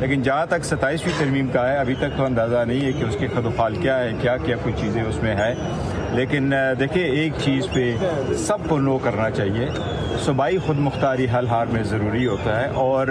لیکن جہاں تک 27ویں ترمیم کا ہے ابھی تک تو اندازہ نہیں ہے کہ اس کے خد و خال کیا ہے، کیا کیا کچھ چیزیں اس میں ہے. لیکن دیکھیں ایک چیز پہ سب کو نو کرنا چاہیے. صوبائی خود مختاری حل ہار میں ضروری ہوتا ہے، اور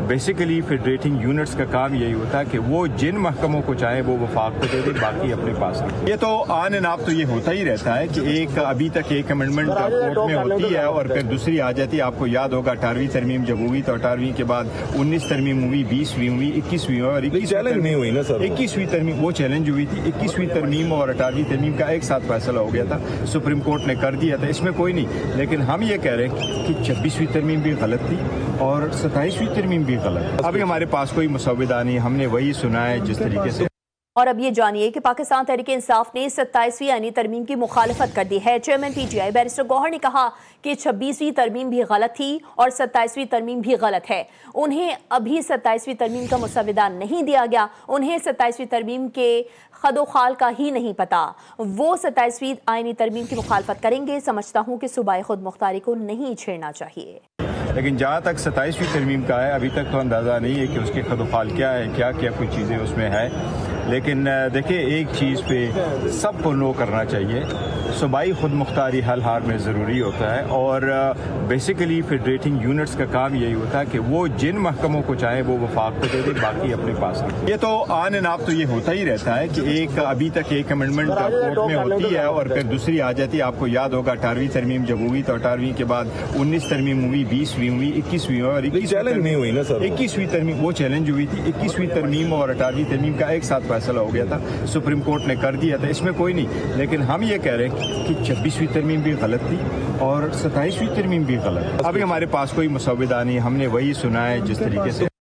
بیسیکلی فیڈریٹنگ یونٹس کا کام یہی ہوتا ہے کہ وہ جن محکموں کو چاہیں وہ وفاق کو دے دیں، باقی اپنے پاس رکھیں. یہ تو آن اینڈ آف تو یہ ہوتا ہی رہتا ہے کہ ایک ابھی تک ایک امینڈمنٹ کورٹ میں ہوتی ہے اور پھر دوسری آ جاتی ہے. آپ کو یاد ہوگا 18ویں ترمیم جب ہوئی تو 18ویں کے بعد 19 ترمیم ہوئی، 20ویں ہوئی، 21ویں ہوئی، اور 21ویں ترمیم وہ چیلنج ہوئی تھی. 21ویں ترمیم اور 18ویں ترمیم کا ایک ساتھ فیصلہ ہو گیا تھا، سپریم کورٹ نے کر دیا تھا، اس میں کوئی نہیں. لیکن ہم یہ کہہ رہے ہیں کہ 26ویں ترمیم بھی غلط تھی اور 27ویں ترمیم بھی غلط. ابھی ہمارے پاس کوئی مسودہ نہیں، ہم نے وہی سنا ہے جس طریقے سے. اور اب یہ جانیے کہ پاکستان تحریک انصاف نے 27ویں آئینی ترمیم کی مخالفت کر دی ہے. Chairman P T I barrister Gohar نے کہا کہ 26ویں ترمیم بھی غلط تھی اور 27ویں ترمیم بھی غلط ہے. انہیں ابھی 27ویں ترمیم کا مسودہ نہیں دیا گیا، انہیں 27ویں ترمیم کے خد و خال کا ہی نہیں پتا. وہ 27ویں آئینی ترمیم کی مخالفت کریں گے. سمجھتا ہوں کہ صوبائی خود مختاری کو نہیں چھیڑنا چاہیے. لیکن جہاں تک 27ویں ترمیم کا ہے ابھی تک تو اندازہ نہیں ہے کہ اس کے خد و خال کیا ہے، کیا کیا کچھ چیزیں اس میں ہے. لیکن دیکھیں ایک چیز پہ سب کو نو کرنا چاہیے. صوبائی خود مختاری حل ہار میں ضروری ہوتا ہے، اور بیسیکلی فیڈریٹنگ یونٹس کا کام یہی ہوتا ہے کہ وہ جن محکموں کو چاہیں وہ وفاق کو دے دیں، باقی اپنے پاس رکھیں. یہ تو آن اینڈ آف تو یہ ہوتا ہی رہتا ہے کہ ایک ابھی تک ایک امینڈمنٹ کورٹ میں ہوتی ہے اور پھر دوسری آ جاتی ہے. آپ کو یاد ہوگا 18ویں ترمیم جب ہوئی تو 18ویں کے بعد 19 ترمیم ہوئی، 20ویں ہوئی، 21ویں ہوئی، اور 21ویں ترمیم وہ چیلنج ہوئی تھی. 21ویں ترمیم اور 18ویں ترمیم کا ایک ساتھ فیصلہ ہو گیا تھا، سپریم کورٹ نے کر دیا تھا، اس میں کوئی نہیں. لیکن ہم یہ کہہ رہے ہیں کہ 26ویں ترمیم بھی غلط تھی اور 27ویں ترمیم بھی غلط. ابھی ہمارے پاس کوئی مسودہ نہیں، ہم نے وہی سنا ہے جس طریقے سے.